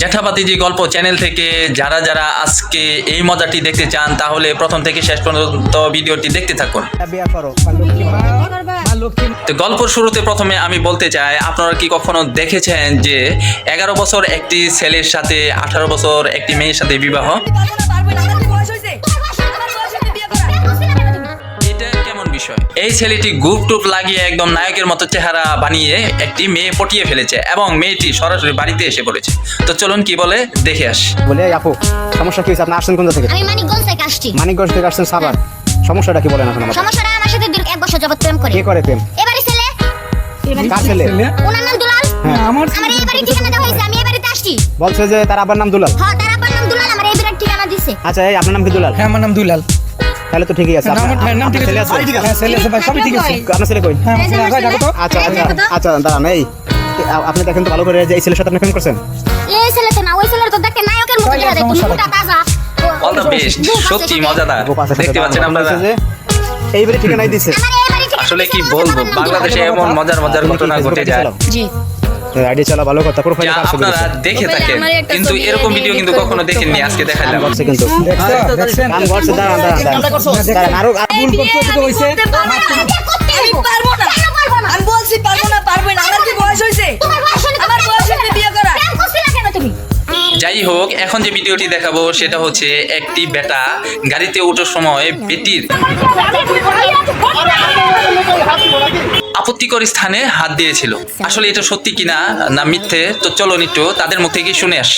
জ্যাঠাবাতিজি গল্প চ্যানেল থেকে যারা যারা আজকে এই মজাটি দেখতে চান তাহলে প্রথম থেকে শেষ পর্যন্ত ভিডিওটি দেখতে থাকুন। তো গল্পর শুরুতে প্রথমে আমি বলতে চাই, আপনারা কি কখনো দেখেছেন যে 11 বছর একটি ছেলের সাথে 18 বছর একটি মেয়ের সাথে বিবাহ? এটা কেমন বিষয়? এই ছেলেটি গ্রুপ টুপ লাগিয়ে একদম নায়কের মতো চেহারা বানিয়ে একটি মেয়ে পটিয়ে ফেলেছে এবং মেয়েটি সরাসরি বাড়িতে এসে পড়েছে। তো চলুন কি বলে দেখে আসি। বলে আপু সমস্যা কি হয়েছে? আপনি আসছেন কোন থেকে? আমি মানিকগঞ্জ থেকে আসছি। মানিকগঞ্জ থেকে আসছেন সাভার। সমস্যাটা কি বলেন এখন আমাকে? সমস্যাটা আমার সাথে দীর্ঘ 1 বছর যাবত প্রেম করে। কে করে প্রেম? এবারে ছেলে। কার ছেলে? ওনার নাম দুলাল। আমার এই বাড়ি ঠিকানা দেওয়া হয়েছে, আমি এই বাড়িতে আসছি। বলছে যে তার আব্বার নাম দুলাল। হ্যাঁ, তার আব্বার নাম দুলাল, আমার এই বাড়ির ঠিকানা দিছে। আচ্ছা, এই আপনার নাম কি দুলাল? হ্যাঁ, আমার নাম দুলাল। তাহলে তো ঠিকই আছে। নাম ঠিক ছেলে আছে। আছে? হ্যাঁ, ছেলে আছে ভাই, সবই ঠিক আছে। আপনার ছেলে কই? হ্যাঁ, ভাই দেখো তো। আচ্ছা আচ্ছা আচ্ছা, দাঁড়ান। এই আপনি দেখেন তো ভালো করে যে এই ছেলের সাথে আপনি প্রেম করছেন? এই ছেলে তো না, ওই ছেলের তো দেখতে নায়কের মতো দেখা যায়, তুমি মোটা তাজা। অল দ্য বেস্ট, সত্যি মজাদার। দেখতে পাচ্ছেন আপনারা, এই বাড়ি ঠিকানাই দিছে। আমার এই বাড়ি ঠিকানা আসলে কি দিছে, বলবো, আমার নাম বাংলাদেশে দুলাল। এমন মজার মজার ঘটনা ঘটে যায় জি। আইডি চালা ভালো কথা। প্রোফাইলে যা কার ছবি আপনারা দিছে? দেখে থাকেন, কিন্তু এরকম ভিডিও কিন্তু কখনো দেখেননি, আজকে দেখালাম। করছে কিন্তু দেখছেন? কাম করছে। দাঁড়ান দাঁড়ান আরো ভুল করতে তো হইছে। আমি পারবো না। আমি বলছি পারবো না, পারবো না। আমার কি বয়স হয়েছে? তোমার বয়স হলে তো আমার বয়স হয়েছে বিয়ে করা। প্রেম করছিলা কেন তুমি? যাই হোক, এখন যে ভিডিওটি দেখাবো সেটা হচ্ছে একটি বেটা গাড়িতে ওঠার সময় বেটির আপত্তিকর স্থানে হাত দিয়েছিল। আসলে এটা সত্যি কিনা না মিথ্যে, তো চলো একটু তাদের মুখ থেকে শুনে আস।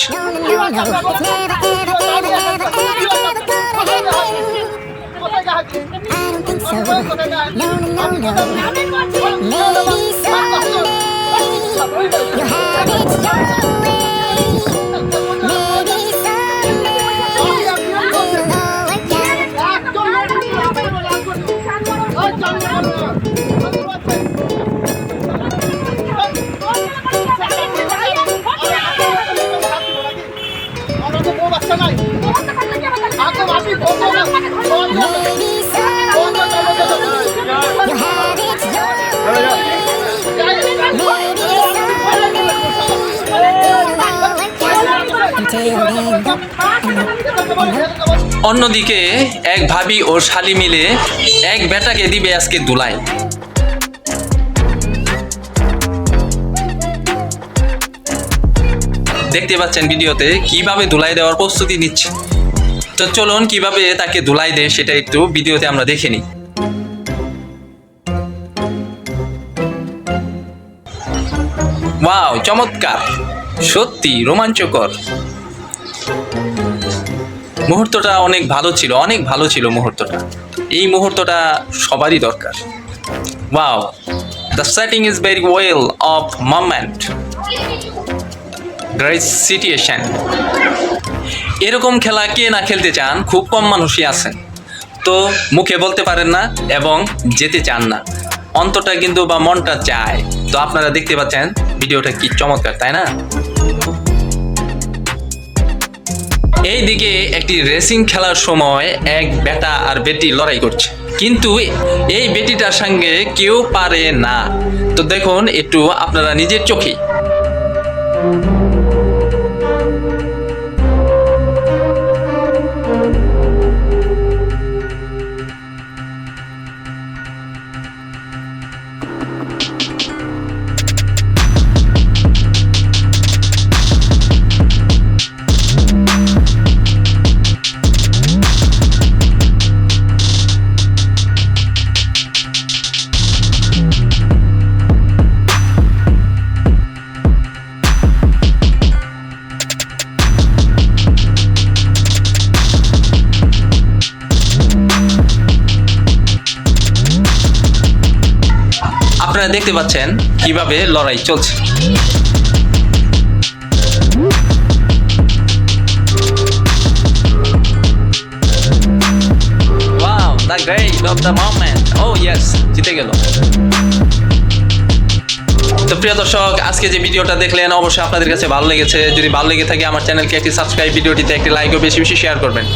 অন্যদিকে এক ভাবি ও শালি মিলে এক বেটাকে দিবে আজকে দুলাই। দেখতে পাচ্ছেন ভিডিওতে কিভাবে ধুলাই দেওয়ার প্রস্তুতি নিচ্ছে। তো চলুন কিভাবে তাকে ধুলাই দেয় সেটা একটু ভিডিওতে আমরা দেখে নিই। ওয়াও, চমৎকার, সত্যি রোমাঞ্চকর। মুহূর্তটা অনেক ভালো ছিল, অনেক ভালো ছিল মুহূর্তটা। এই মুহূর্তটা সবারই দরকার। Wow, the setting is very well of moment, great situation. এরকম খেলা কে না খেলতে চান? খুব কম মানুষই আছেন, তো মুখে বলতে পারেন না এবং যেতে চান না, অন্তরটা কিন্তু বা মনটা চায়। তো আপনারা দেখতে পাচ্ছেন ভিডিওটা কি চমৎকার, তাই না? এইদিকে একটি রেসিং খেলার সময় এক বেটা আর বেটি লড়াই করছে, কিন্তু এই বেটিটার সঙ্গে কেউ পারে না। তো দেখুন একটু আপনারা নিজের চোখে। আপনারা দেখতে পাচ্ছেন কিভাবে লড়াই চলছে। Wow, the great of the moment. Oh yes, জিতে গেল। তো প্রিয় দর্শক, আজকে যে ভিডিওটা দেখলেন অবশ্যই আপনাদের কাছে ভালো লেগেছে। যদি ভালো লেগে থাকে আমার চ্যানেলকে একটি সাবস্ক্রাইব, ভিডিওটিতে একটি লাইক ও বেশি বেশি শেয়ার করবেন।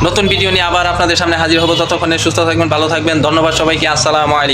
নতুন ভিডিও নিয়ে আবার আপনাদের সামনে হাজির হব। ততক্ষণে সুস্থ থাকবেন, ভালো থাকবেন। ধন্যবাদ সবাইকে। আসসালামু আলাইকুম।